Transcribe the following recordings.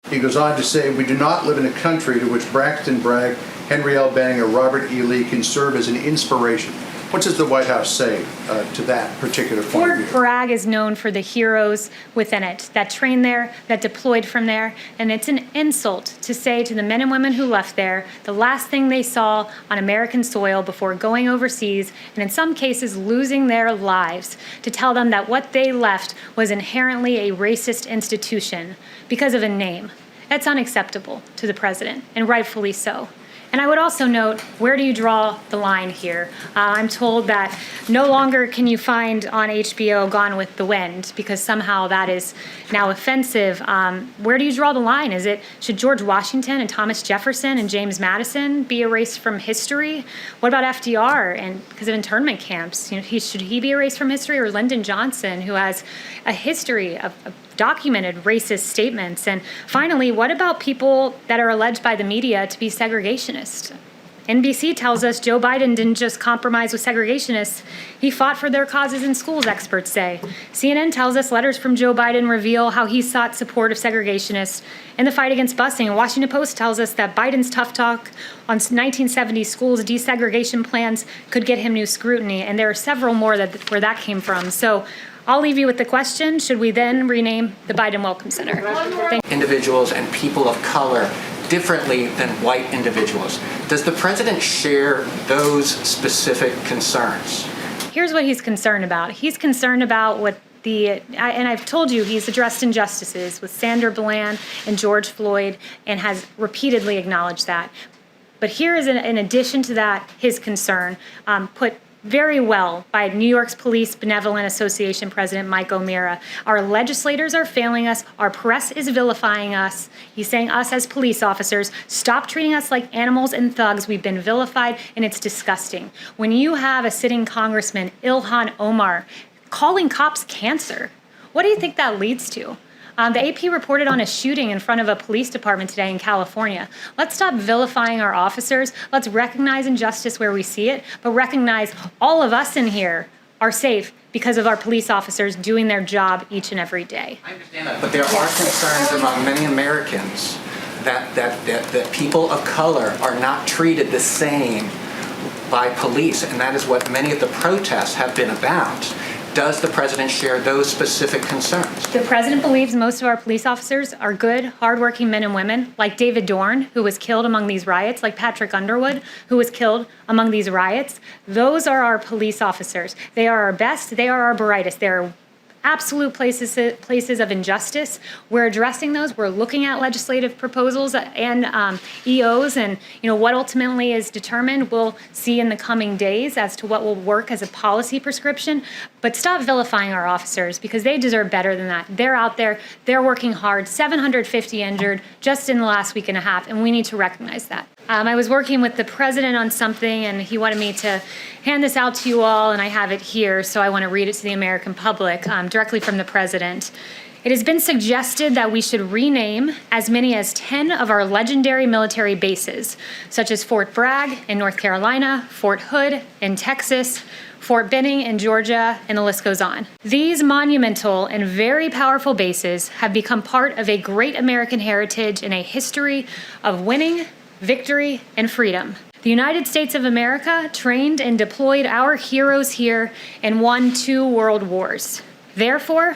He goes on to say, we do not live in a country to which Braxton Bragg, Henry L. Banning, or Robert E. Lee can serve as an inspiration. What does the White House say to that particular point of view? Fort Bragg is known for the heroes within it that trained there, that deployed from there, and it's an insult to say to the men and women who left there the last thing they saw on American soil before going overseas, and in some cases losing their lives, to tell them that what they left was inherently a racist institution because of a name. That's unacceptable to the president, and rightfully so. And I would also note, where do you draw the line here? I'm told that no longer can you find on HBO Gone with the Wind because somehow that is now offensive. Where do you draw the line? Should George Washington and Thomas Jefferson and James Madison be erased from history? What about FDR and because of internment camps? Should he be erased from history, or Lyndon Johnson, who has a history of documented racist statements? And finally, what about people that are alleged by the media to be segregationists? NBC tells us Joe Biden didn't just compromise with segregationists, he fought for their causes in schools, experts say. CNN tells us letters from Joe Biden reveal how he sought support of segregationists in the fight against busing. And Washington Post tells us that Biden's tough talk on 1970s schools desegregation plans could get him new scrutiny. And there are several more where that came from. So I'll leave you with the question, should we then rename the Biden Welcome Center? Individuals and people of color differently than white individuals. Does the president share those specific concerns? Here's what he's concerned about. He's concerned about and I've told you he's addressed injustices with Sandra Bland and George Floyd and has repeatedly acknowledged that. But here is, in addition to that, his concern, put very well by New York's Police Benevolent Association President Mike O'Meara. Our legislators are failing us. Our press is vilifying us. He's saying us as police officers, stop treating us like animals and thugs. We've been vilified, and it's disgusting. When you have a sitting congressman, Ilhan Omar, calling cops cancer, what do you think that leads to? The AP reported on a shooting in front of a police department today in California. Let's stop vilifying our officers. Let's recognize injustice where we see it, but recognize all of us in here are safe because of our police officers doing their job each and every day. I understand that, but there are concerns among many Americans that people of color are not treated the same by police, and that is what many of the protests have been about. Does the president share those specific concerns? The president believes most of our police officers are good, hardworking men and women, like David Dorn, who was killed among these riots, like Patrick Underwood, who was killed among these riots. Those are our police officers. They are our best. They are our brightest. They're absolute places of injustice. We're addressing those. We're looking at legislative proposals and EOs, and what ultimately is determined we'll see in the coming days as to what will work as a policy prescription. But stop vilifying our officers, because they deserve better than that. They're out there, they're working hard, 750 injured just in the last week and a half, and we need to recognize that. I was working with the president on something, and he wanted me to hand this out to you all, and I have it here, so I want to read it to the American public directly from the president. It has been suggested that we should rename as many as 10 of our legendary military bases, such as Fort Bragg in North Carolina, Fort Hood in Texas, Fort Benning in Georgia, and the list goes on. These monumental and very powerful bases have become part of a great American heritage and a history of winning, victory, and freedom. The United States of America trained and deployed our heroes here and won 2 world wars. Therefore,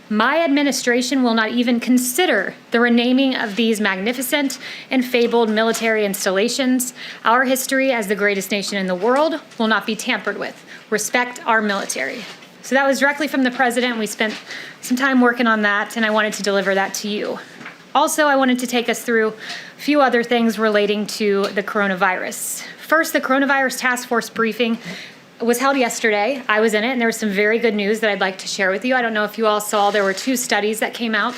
my administration will not even consider the renaming of these magnificent and fabled military installations. Our history as the greatest nation in the world will not be tampered with. Respect our military. So that was directly from the president. We spent some time working on that, and I wanted to deliver that to you. Also, I wanted to take us through a few other things relating to the coronavirus. First, the coronavirus task force briefing was held yesterday. I was in it, and there was some very good news that I'd like to share with you. I don't know if you all saw, there were 2 studies that came out,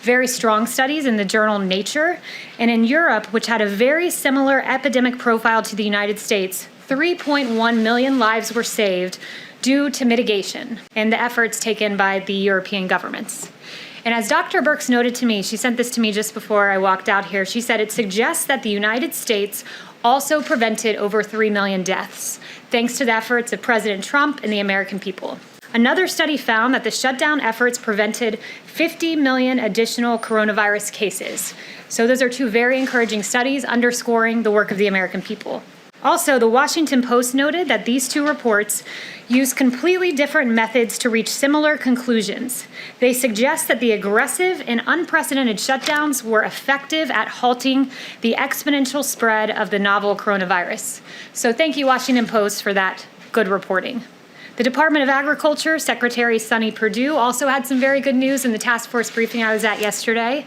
very strong studies in the journal Nature. And in Europe, which had a very similar epidemic profile to the United States, 3.1 million lives were saved due to mitigation and the efforts taken by the European governments. And as Dr. Birx noted to me, she sent this to me just before I walked out here, she said it suggests that the United States also prevented over 3 million deaths, thanks to the efforts of President Trump and the American people. Another study found that the shutdown efforts prevented 50 million additional coronavirus cases. So those are two very encouraging studies underscoring the work of the American people. Also, the Washington Post noted that these two reports use completely different methods to reach similar conclusions. They suggest that the aggressive and unprecedented shutdowns were effective at halting the exponential spread of the novel coronavirus. So thank you, Washington Post, for that good reporting. The Department of Agriculture, Secretary Sonny Perdue, also had some very good news in the task force briefing I was at yesterday.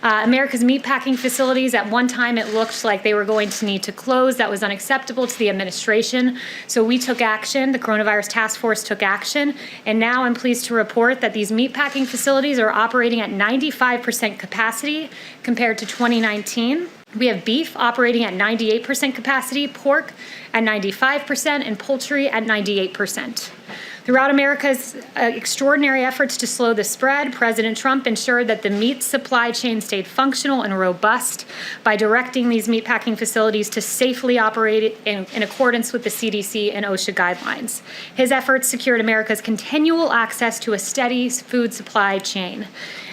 America's meatpacking facilities, at one time it looked like they were going to need to close. That was unacceptable to the administration. So we took action. The coronavirus task force took action. And now I'm pleased to report that these meatpacking facilities are operating at 95% capacity compared to 2019. We have beef operating at 98% capacity, pork at 95%, and poultry at 98%. Throughout America's extraordinary efforts to slow the spread, President Trump ensured that the meat supply chain stayed functional and robust by directing these meatpacking facilities to safely operate in accordance with the CDC and OSHA guidelines. His efforts secured America's continual access to a steady food supply chain.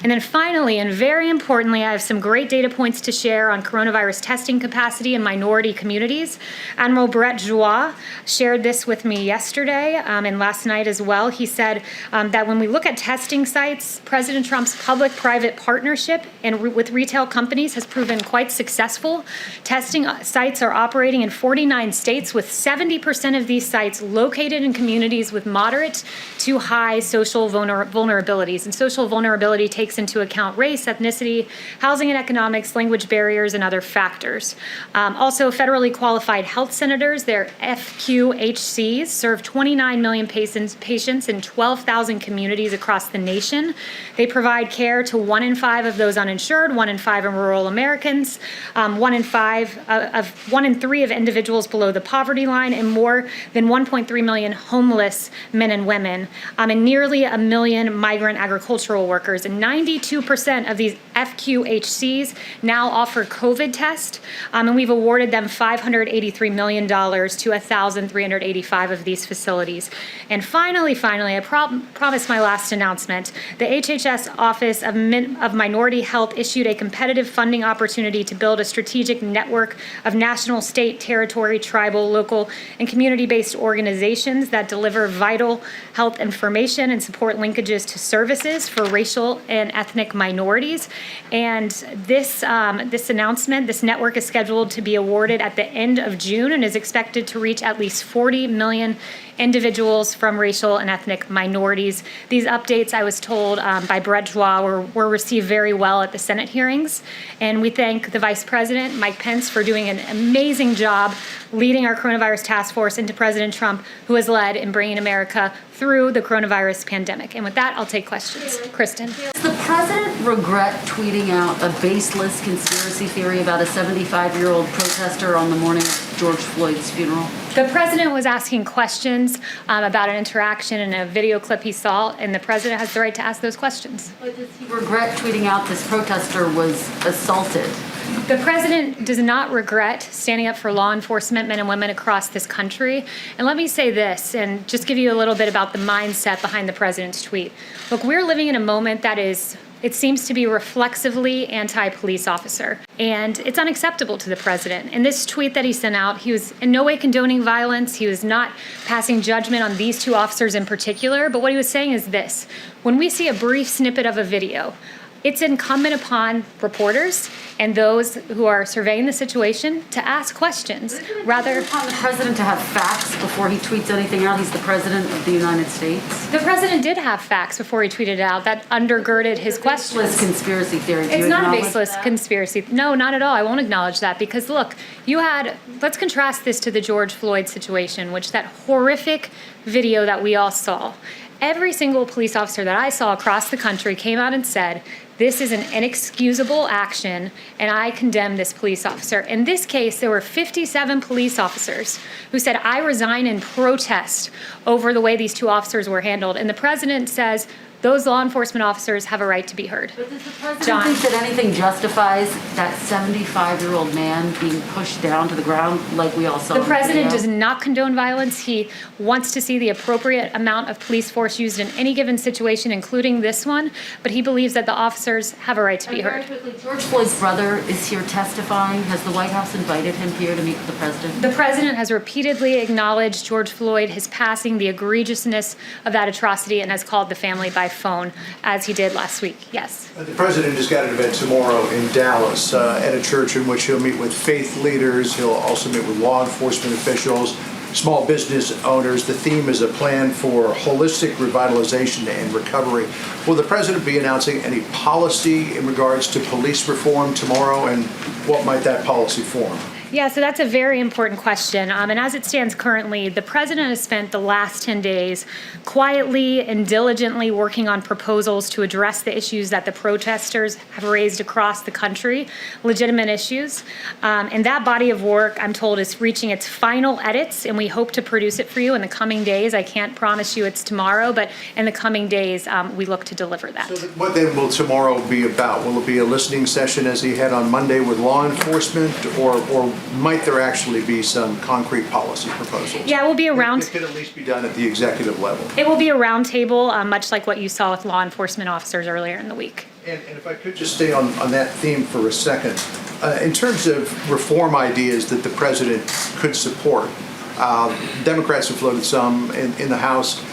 And then finally, and very importantly, I have some great data points to share on coronavirus testing capacity in minority communities. Admiral Brett Joie shared this with me yesterday and last night as well. He said that when we look at testing sites, President Trump's public-private partnership with retail companies has proven quite successful. Testing sites are operating in 49 states, with 70% of these sites located in communities with moderate to high social vulnerabilities. And social vulnerability takes into account race, ethnicity, housing and economics, language barriers, and other factors. Also, federally qualified health centers, their FQHCs, serve 29 million patients in 12,000 communities across the nation. They provide care to 1 in 5 of those uninsured, 1 in 5 of rural Americans, 1 in 3 of individuals below the poverty line, and more than 1.3 million homeless men and women, and nearly 1 million migrant agricultural workers. And 92% of these FQHCs now offer COVID tests, and we've awarded them $583 million to 1,385 of these facilities. And finally, I promised my last announcement. The HHS Office of Minority Health issued a competitive funding opportunity to build a strategic network of national, state, territory, tribal, local, and community-based organizations that deliver vital health information and support linkages to services for racial and ethnic minorities. And this announcement, this network is scheduled to be awarded at the end of June and is expected to reach at least 40 million individuals from racial and ethnic minorities. These updates, I was told by Brett Joie, were received very well at the Senate hearings. And we thank the Vice President, Mike Pence, for doing an amazing job leading our coronavirus task force, and to President Trump, who has led in bringing America through the coronavirus pandemic. And with that, I'll take questions. Kristen. Does the president regret tweeting out a baseless conspiracy theory about a 75-year-old protester on the morning of George Floyd's funeral? The president was asking questions about an interaction in a video clip he saw, and the president has the right to ask those questions. But does he regret tweeting out this protester was assaulted? The president does not regret standing up for law enforcement men and women across this country. And let me say this, and just give you a little bit about the mindset behind the president's tweet. Look, we're living in a moment that is, it seems to be reflexively anti-police officer. And it's unacceptable to the president. In this tweet that he sent out, he was in no way condoning violence. He was not passing judgment on these two officers in particular. But what he was saying is this: when we see a brief snippet of a video, it's incumbent upon reporters and those who are surveying the situation to ask questions. Rather, upon the president to have facts before he tweets anything out. He's the president of the United States. The president did have facts before he tweeted it out that undergirded his questions. Baseless conspiracy theory. It's not a baseless conspiracy. No, not at all. I won't acknowledge that because look, let's contrast this to the George Floyd situation, which that horrific video that we all saw. Every single police officer that I saw across the country came out and said, this is an inexcusable action, and I condemn this police officer. In this case, there were 57 police officers who said, I resign in protest over the way these two officers were handled. And the president says, those law enforcement officers have a right to be heard. But does the president John. think that anything justifies that 75-year-old man being pushed down to the ground like we all saw The in president video? does not condone violence. He wants to see the appropriate amount of police force used in any given situation, including this one, but he believes that the officers have a right to be Very heard. quickly, George Floyd's brother is here testifying. Has the White House invited him here to meet with the president? The president has repeatedly acknowledged George Floyd, his passing, the egregiousness of that atrocity, and has called the family by phone, as he did last week. Yes. The president has got an event tomorrow in Dallas at a church in which he'll meet with faith leaders. He'll also meet with law enforcement officials, small business owners. The theme is a plan for holistic revitalization and recovery. Will the president be announcing any policy in regards to police reform tomorrow, and what might that policy form? Yeah, so that's a very important question. And as it stands currently, the president has spent the last 10 days quietly and diligently working on proposals to address the issues that the protesters have raised across the country, legitimate issues. And that body of work, I'm told, is reaching its final edits, and we hope to produce it for you in the coming days. I can't promise you it's tomorrow, but in the coming days, we look to deliver that. So what then will tomorrow be about? Will it be a listening session as he had on Monday with law enforcement, or might there actually be some concrete policy proposals? Yeah, it will be a round. It could at least be done at the executive level. It will be a round table, much like what you saw with law enforcement officers earlier in the week. And if I could just stay on that theme for a second, in terms of reform ideas that the president could support, Democrats have floated some in the House.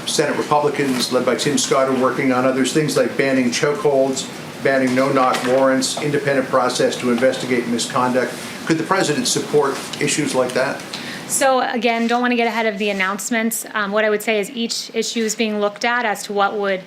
Senate Republicans, led by Tim Scott, are working on others, things like banning chokeholds, banning no-knock warrants, independent process to investigate misconduct. Could the president support issues like that? So again, don't want to get ahead of the announcements. What I would say is each issue is being looked at as to what would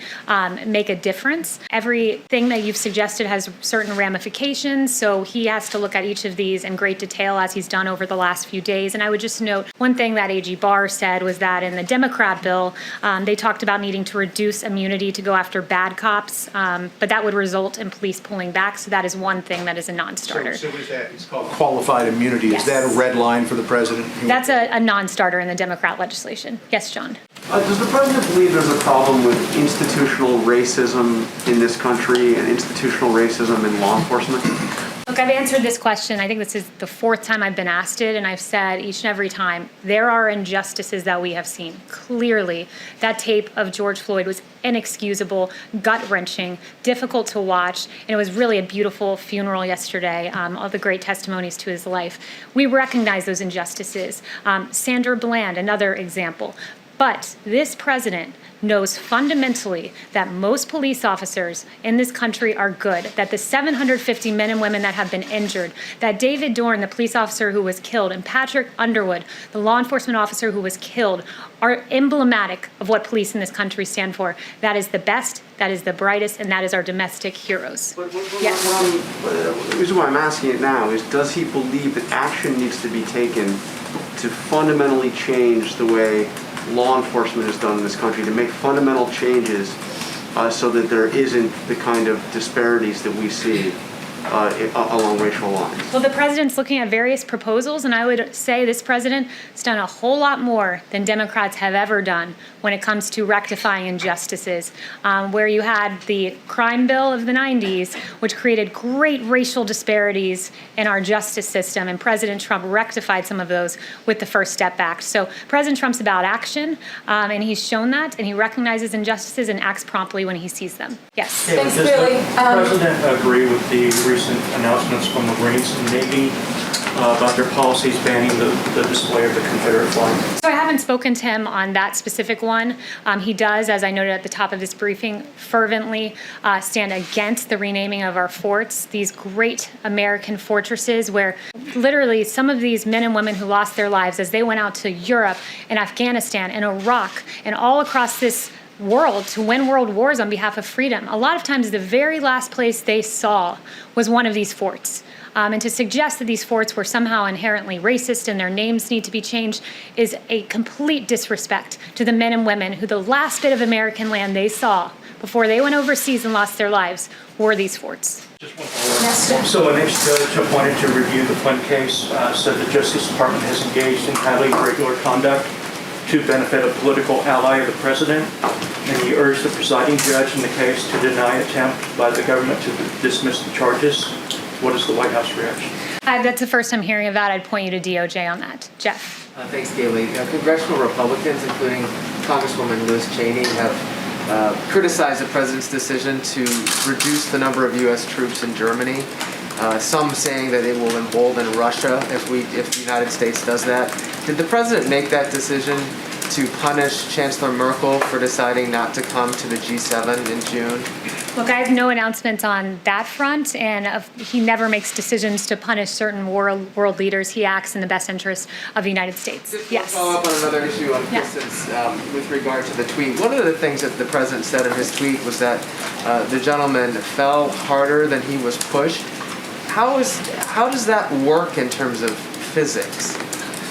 make a difference. Everything that you've suggested has certain ramifications, so he has to look at each of these in great detail as he's done over the last few days. And I would just note one thing that AG Barr said was that in the Democrat bill, they talked about needing to reduce immunity to go after bad cops, but that would result in police pulling back. So that is one thing that is a non-starter. So what is that? It's called qualified immunity. Yes. Is that a red line for the president? That's a non-starter in the Democrat legislation. Yes, John. Does the president believe there's a problem with institutional racism in this country and institutional racism in law enforcement? Look, I've answered this question. I think this is the fourth time I've been asked it, and I've said each and every time, there are injustices that we have seen. Clearly, that tape of George Floyd was inexcusable, gut-wrenching, difficult to watch, and it was really a beautiful funeral yesterday, all the great testimonies to his life. We recognize those injustices. Sandra Bland, another example. But this president knows fundamentally that most police officers in this country are good, that the 750 men and women that have been injured, that David Dorn, the police officer who was killed, and Patrick Underwood, the law enforcement officer who was killed, are emblematic of what police in this country stand for. That is the best, that is the brightest, and that is our domestic heroes. Yes. The reason why I'm asking it now is, does he believe that action needs to be taken to fundamentally change the way law enforcement is done in this country, to make fundamental changes so that there isn't the kind of disparities that we see along racial lines? Well, the president's looking at various proposals, and I would say this president has done a whole lot more than Democrats have ever done when it comes to rectifying injustices. Where you had the crime bill of the 90s, which created great racial disparities in our justice system, and President Trump rectified some of those with the First Step Act. So President Trump's about action, and he's shown that, and he recognizes injustices and acts promptly when he sees them. Yes. Thanks, does the president agree with the recent announcements from the Marines and Navy about their policies banning the display of the Confederate flag? So I haven't spoken to him on that specific one. He does, as I noted at the top of this briefing, fervently stand against the renaming of our forts, these great American fortresses where literally some of these men and women who lost their lives as they went out to Europe and Afghanistan and Iraq and all across this world to win world wars on behalf of freedom. A lot of times the very last place they saw was one of these forts. And to suggest that these forts were somehow inherently racist and their names need to be changed is a complete disrespect to the men and women who the last bit of American land they saw before they went overseas and lost their lives were these forts. Just one follow-up. So an ex-judge appointed to review the Flint case said the Justice Department has engaged in highly irregular conduct to benefit a political ally of the president. And you urge the presiding judge in the case to deny attempt by the government to dismiss the charges. What is the White House reaction? That's the first I'm hearing of that. I'd point you to DOJ on that. Jeff. Thanks, Kayleigh. Congressional Republicans, including Congresswoman Liz Cheney, have criticized the president's decision to reduce the number of U.S. troops in Germany. Some saying that it will embolden Russia if the United States does that. Did the president make that decision to punish Chancellor Merkel for deciding not to come to the G7 in June? Look, I have no announcements on that front, and he never makes decisions to punish certain world leaders. He acts in the best interest of the United States. Just Yes. to follow up on another issue on distance with regard to the tweet. One of the things that the president said in his tweet was that the gentleman fell harder than he was pushed. How does that work in terms of physics?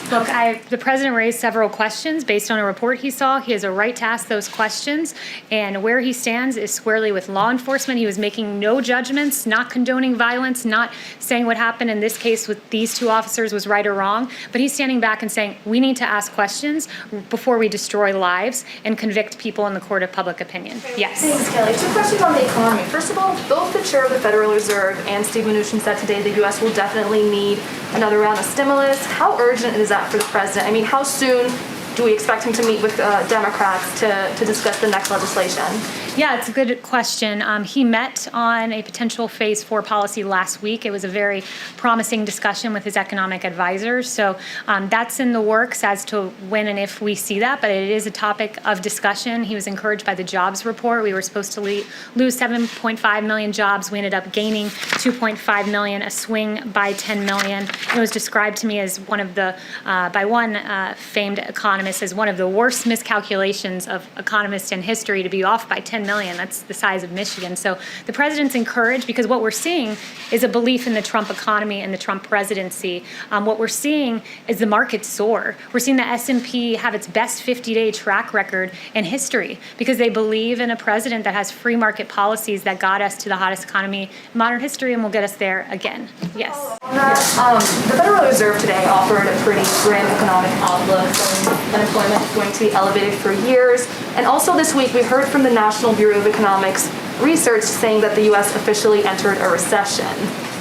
Look, the president raised several questions based on a report he saw. He has a right to ask those questions, and where he stands is squarely with law enforcement. He was making no judgments, not condoning violence, not saying what happened in this case with these two officers was right or wrong, but he's standing back and saying we need to ask questions before we destroy lives and convict people in the court of public opinion. Yes. Thanks, Kayleigh. Two questions on the economy. First of all, both the chair of the Federal Reserve and Steve Mnuchin said today the U.S. will definitely need another round of stimulus. How urgent is that for the president? I mean, how soon do we expect him to meet with Democrats to discuss the next legislation? Yeah, it's a good question. He met on a potential phase 4 policy last week. It was a very promising discussion with his economic advisors. So that's in the works as to when and if we see that, but it is a topic of discussion. He was encouraged by the jobs report. We were supposed to lose 7.5 million jobs. We ended up gaining 2.5 million, a swing by 10 million. It was described to me as one of the, by one famed economist, as one of the worst miscalculations of economists in history to be off by 10 million. That's the size of Michigan. So the president's encouraged because what we're seeing is a belief in the Trump economy and the Trump presidency. What we're seeing is the market soar. We're seeing the S&P have its best 50-day track record in history because they believe in a president that has free market policies that got us to the hottest economy in modern history and will get us there again. Yes. On that, the Federal Reserve today offered a pretty grim economic outlook, saying unemployment is going to be elevated for years. And also this week, we heard from the National Bureau of Economics research saying that the U.S. officially entered a recession.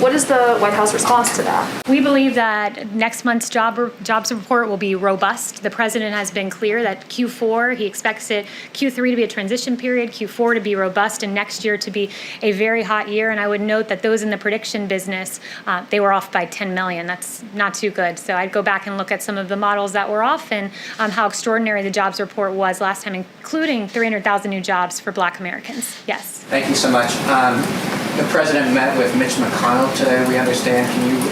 What is the White House response to that? We believe that next month's jobs report will be robust. The president has been clear that Q4, he expects Q3 to be a transition period, Q4 to be robust, and next year to be a very hot year. And I would note that those in the prediction business, they were off by 10 million. That's not too good. So I'd go back and look at some of the models that were off and how extraordinary the jobs report was last time, including 300,000 new jobs for Black Americans. Yes. Thank you so much. The president met with Mitch McConnell today, we understand. Can you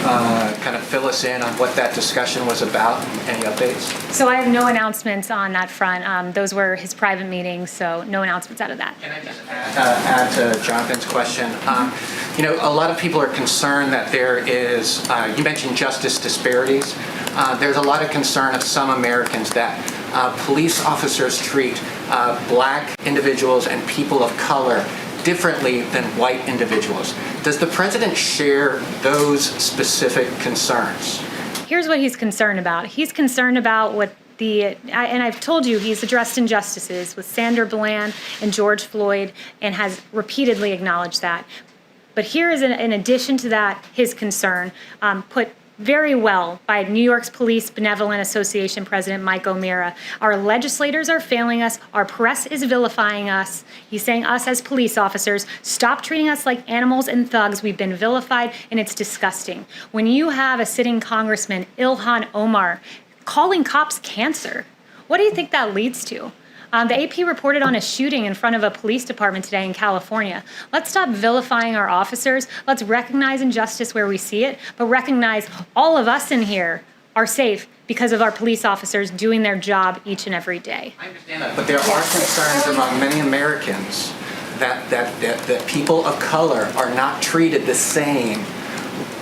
kind of fill us in on what that discussion was about? Any updates? So I have no announcements on that front. Those were his private meetings, so no announcements out of that. Can I just add to Jonathan's question? A lot of people are concerned that there is, you mentioned justice disparities. There's a lot of concern of some Americans that police officers treat Black individuals and people of color differently than white individuals. Does the president share those specific concerns? Here's what he's concerned about. He's concerned about what and I've told you he's addressed injustices with Sandra Bland and George Floyd and has repeatedly acknowledged that. But here is, in addition to that, his concern, put very well by New York's Police Benevolent Association President Mike O'Meara. Our legislators are failing us. Our press is vilifying us. He's saying us as police officers, stop treating us like animals and thugs. We've been vilified, and it's disgusting. When you have a sitting congressman, Ilhan Omar, calling cops cancer, what do you think that leads to? The AP reported on a shooting in front of a police department today in California. Let's stop vilifying our officers. Let's recognize injustice where we see it, but recognize all of us in here are safe because of our police officers doing their job each and every day. I understand that, but there are concerns among many Americans that people of color are not treated the same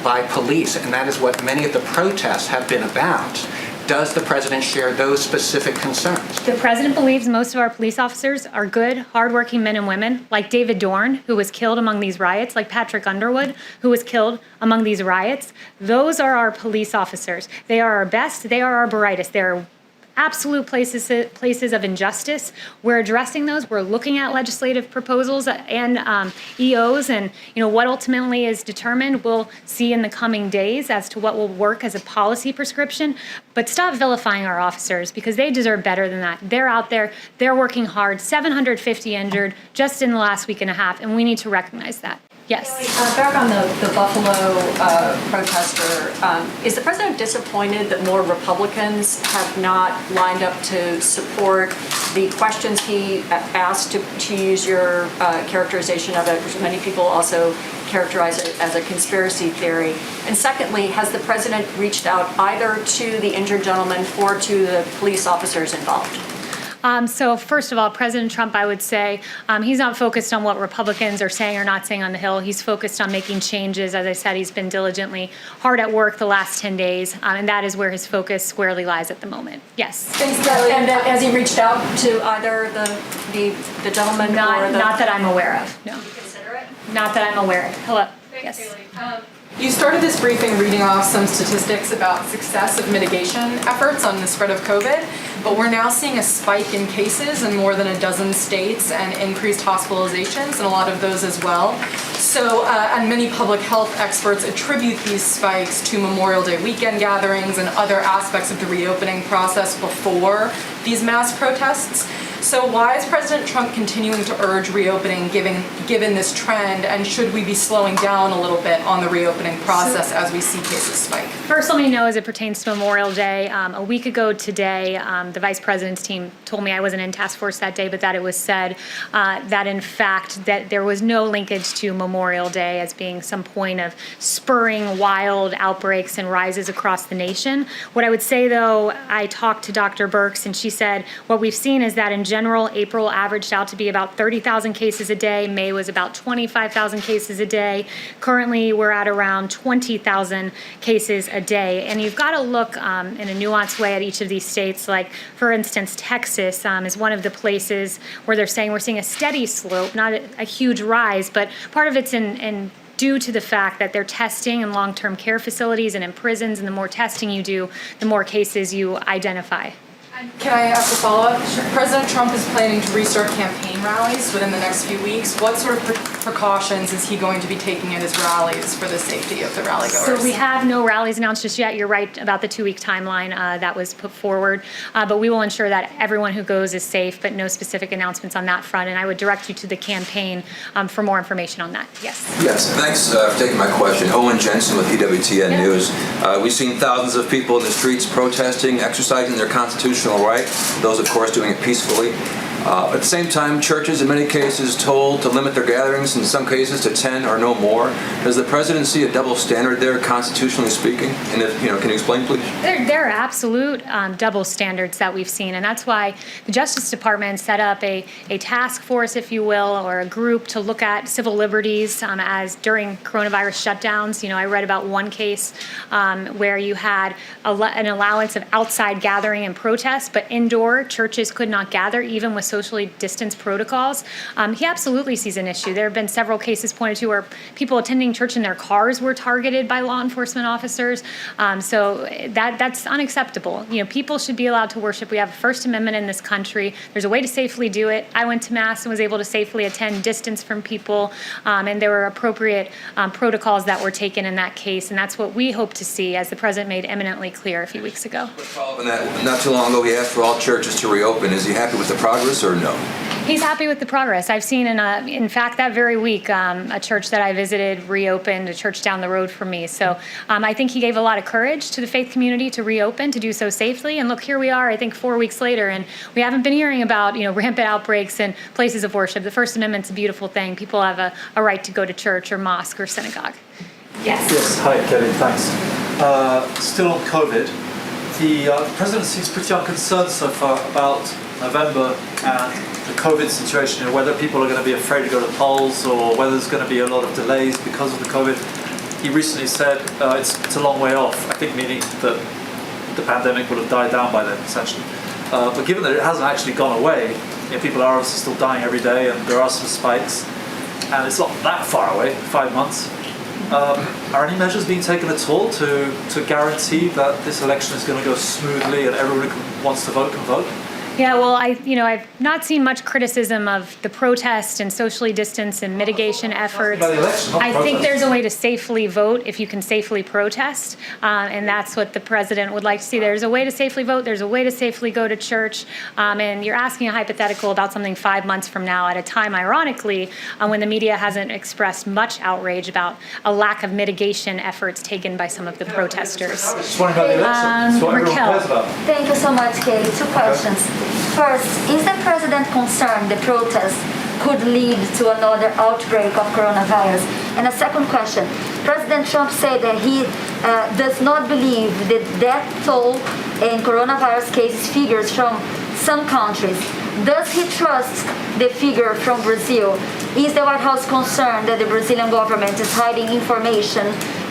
by police, and that is what many of the protests have been about. Does the president share those specific concerns? The president believes most of our police officers are good, hardworking men and women, like David Dorn, who was killed among these riots, like Patrick Underwood, who was killed among these riots. Those are our police officers. They are our best. They are our brightest. They're absolute places of injustice. We're addressing those. We're looking at legislative proposals and EOs, and what ultimately is determined, we'll see in the coming days as to what will work as a policy prescription. But stop vilifying our officers, because they deserve better than that. They're out there, they're working hard, 750 injured just in the last week and a half, and we need to recognize that. Yes. Back on the Buffalo protester, is the president disappointed that more Republicans have not lined up to support the questions he asked, to use your characterization of it, which many people also characterize it as a conspiracy theory? And secondly, has the president reached out either to the injured gentleman or to the police officers involved? So first of all, President Trump, I would say, he's not focused on what Republicans are saying or not saying on the Hill. He's focused on making changes. As I said, he's been diligently hard at work the last 10 days, and that is where his focus squarely lies at the moment. Yes. Thanks, Kayleigh. And has he reached out to either the gentleman or the... Not that I'm aware of, no. You consider it? Not that I'm aware of. Hello. Thanks, Yes. Kayleigh. You started this briefing reading off some statistics about success of mitigation efforts on the spread of COVID, but we're now seeing a spike in cases in more than a dozen states and increased hospitalizations in a lot of those as well. So, and many public health experts attribute these spikes to Memorial Day weekend gatherings and other aspects of the reopening process before these mass protests. So why is President Trump continuing to urge reopening given this trend, and should we be slowing down a little bit on the reopening process as we see cases spike? First, let me know as it pertains to Memorial Day. A week ago today, the Vice President's team told me, I wasn't in task force that day, but that it was said that in fact that there was no linkage to Memorial Day as being some point of spurring wild outbreaks and rises across the nation. What I would say though, I talked to Dr. Birx and she said what we've seen is that in general, April averaged out to be about 30,000 cases a day. May was about 25,000 cases a day. Currently, we're at around 20,000 cases a day. And you've got to look in a nuanced way at each of these states. Like, for instance, Texas is one of the places where they're saying we're seeing a steady slope, not a huge rise, but part of it's in due to the fact that they're testing in long-term care facilities and in prisons, and the more testing you do, the more cases you identify. Can I ask a follow-up? Sure. President Trump is planning to restart campaign rallies within the next few weeks. What sort of precautions is he going to be taking at his rallies for the safety of the rally-goers? So we have no rallies announced just yet. You're right about the 2-week timeline that was put forward. But we will ensure that everyone who goes is safe, but no specific announcements on that front. And I would direct you to the campaign for more information on that. Yes. Yes, thanks for taking my question. Owen Jensen with EWTN News. We've seen thousands of people in the streets protesting, exercising their constitutional right, those of course doing it peacefully. At the same time, churches in many cases told to limit their gatherings, in some cases to 10 or no more. Does the president see a double standard there, constitutionally speaking? And if, can you explain, please? There are absolute double standards that we've seen, and that's why the Justice Department set up a task force, if you will, or a group to look at civil liberties as during coronavirus shutdowns. I read about one case where you had an allowance of outside gathering and protest, but indoor churches could not gather, even with socially distanced protocols. He absolutely sees an issue. There have been several cases pointed to where people attending church in their cars were targeted by law enforcement officers. So that's unacceptable. People should be allowed to worship. We have a First Amendment in this country. There's a way to safely do it. I went to Mass and was able to safely attend distance from people, and there were appropriate protocols that were taken in that case, and that's what we hope to see, as the president made eminently clear a few weeks ago. Not too long ago, he asked for all churches to reopen. Is he happy with the progress or no? He's happy with the progress. I've seen, in fact, that very week, a church that I visited reopened, a church down the road from me. So I think he gave a lot of courage to the faith community to reopen, to do so safely. And look, here we are, I think 4 weeks later, and we haven't been hearing about, rampant outbreaks in places of worship. The First Amendment's a beautiful thing. People have a right to go to church or mosque or synagogue. Yes. Yes, hi, Kevin, thanks. Still on COVID, the president seems pretty unconcerned so far about November and the COVID situation, whether people are going to be afraid to go to the polls or whether there's going to be a lot of delays because of the COVID. He recently said it's a long way off, I think meaning that the pandemic would have died down by then, essentially. But given that it hasn't actually gone away, people are obviously still dying every day and there are some spikes, and it's not that far away, 5 months. Are any measures being taken at all to guarantee that this election is going to go smoothly and everyone who wants to vote can vote? Yeah, well, I've not seen much criticism of the protest and socially distance and mitigation efforts. About the election, not I think protest. there's a way to safely vote if you can safely protest, and that's what the president would like to see. There's a way to safely vote. There's a way to safely go to church, and you're asking a hypothetical about something 5 months from now at a time, ironically, when the media hasn't expressed much outrage about a lack of mitigation efforts taken by some of the protesters. Just wondering about the election. That's what everyone Raquel. cares about. Thank you so much, Kayleigh. Two questions. First, is the president concerned the protests could lead to another outbreak of coronavirus? And a second question, President Trump said that he does not believe the death toll in coronavirus cases figures from some countries. Does he trust the figure from Brazil? Is the White House concerned that the Brazilian government is hiding information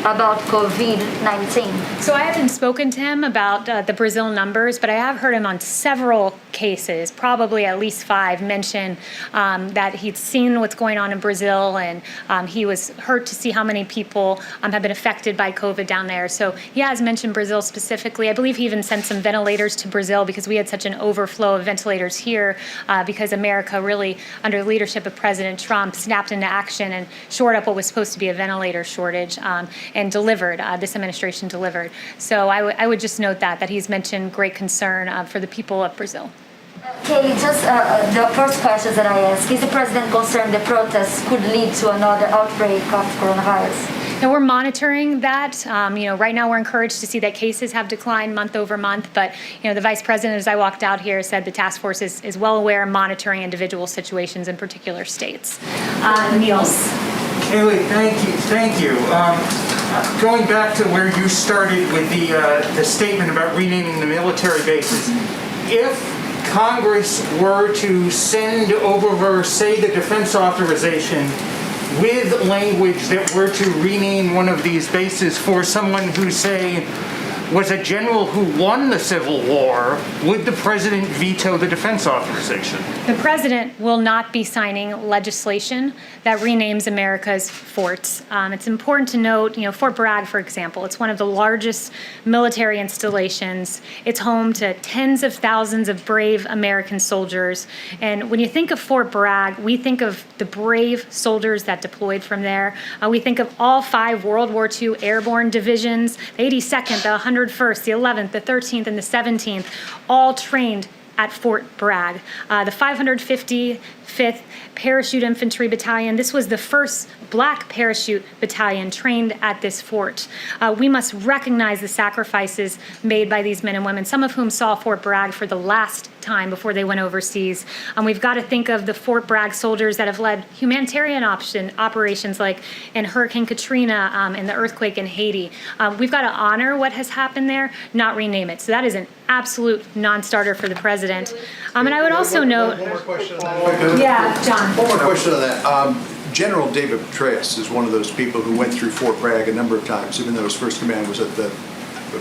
about COVID-19? So I haven't spoken to him about the Brazil numbers, but I have heard him on several cases, probably at least 5, mention that he'd seen what's going on in Brazil, and he was hurt to see how many people have been affected by COVID down there. So he has mentioned Brazil specifically. I believe he even sent some ventilators to Brazil because we had such an overflow of ventilators here because America really, under the leadership of President Trump, snapped into action and shored up what was supposed to be a ventilator shortage and delivered. This administration delivered. So I would just note that he's mentioned great concern for the people of Brazil. Kayleigh, just the first question that I asked, is the president concerned the protests could lead to another outbreak of coronavirus? And we're monitoring that. Right now we're encouraged to see that cases have declined month over month. But, the vice president, as I walked out here, said the task force is well aware of monitoring individual situations in particular states. Niels. Kayleigh, thank you. Going back to where you started with the statement about renaming the military bases, if Congress were to send over, say, the defense authorization with language that were to rename one of these bases for someone who, say, was a general who won the Civil War, would the president veto the defense authorization? The president will not be signing legislation that renames America's forts. It's important to note, Fort Bragg, for example, it's one of the largest military installations. It's home to tens of thousands of brave American soldiers. And when you think of Fort Bragg, we think of the brave soldiers that deployed from there. We think of all 5 World War II airborne divisions, the 82nd, the 101st, the 11th, the 13th, and the 17th, all trained at Fort Bragg. The 555th Parachute Infantry Battalion, this was the first black parachute battalion trained at this fort. We must recognize the sacrifices made by these men and women, some of whom saw Fort Bragg for the last time before they went overseas. We've got to think of the Fort Bragg soldiers that have led humanitarian operations like in Hurricane Katrina and the earthquake in Haiti. We've got to honor what has happened there, not rename it. So that is an absolute non-starter for the president. And I would also note... One more question on that. Yeah, John. One more question on that. General David Petraeus is one of those people who went through Fort Bragg a number of times, even though his first command was at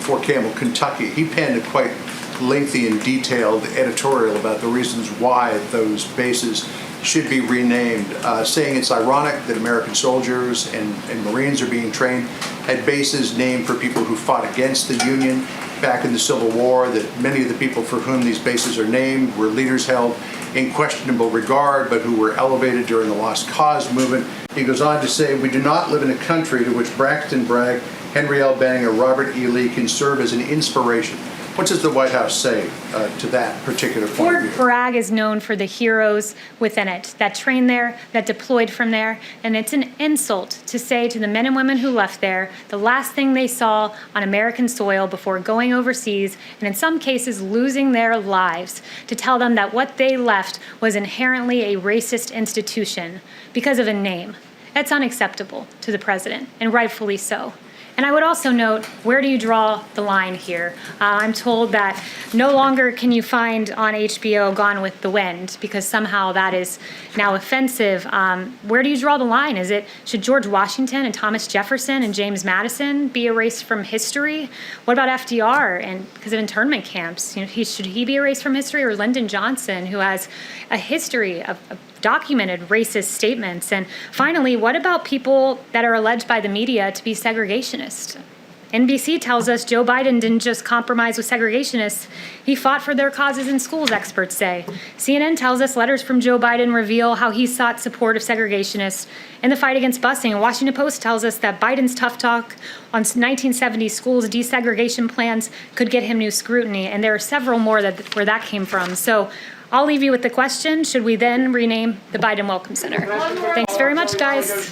Fort Campbell, Kentucky. He penned a quite lengthy and detailed editorial about the reasons why those bases should be renamed, saying it's ironic that American soldiers and Marines are being trained at bases named for people who fought against the Union back in the Civil War, that many of the people for whom these bases are named were leaders held in questionable regard, but who were elevated during the Lost Cause movement. He goes on to say, we do not live in a country to which Braxton Bragg, Henry L. Banning, or Robert E. Lee can serve as an inspiration. What does the White House say to that particular point of view? Fort Bragg is known for the heroes within it that trained there, that deployed from there, and it's an insult to say to the men and women who left there the last thing they saw on American soil before going overseas, and in some cases losing their lives, to tell them that what they left was inherently a racist institution because of a name. That's unacceptable to the president, and rightfully so. And I would also note, where do you draw the line here? I'm told that no longer can you find on HBO Gone with the Wind because somehow that is now offensive. Where do you draw the line? Should George Washington and Thomas Jefferson and James Madison be erased from history? What about FDR and because of internment camps? Should he be erased from history, or Lyndon Johnson, who has a history of documented racist statements? And finally, what about people that are alleged by the media to be segregationists? NBC tells us Joe Biden didn't just compromise with segregationists, he fought for their causes in schools, experts say. CNN tells us letters from Joe Biden reveal how he sought support of segregationists in the fight against busing. And Washington Post tells us that Biden's tough talk on 1970s schools desegregation plans could get him new scrutiny. And there are several more where that came from. So I'll leave you with the question, should we then rename the Biden Welcome Center? Thanks very much, guys.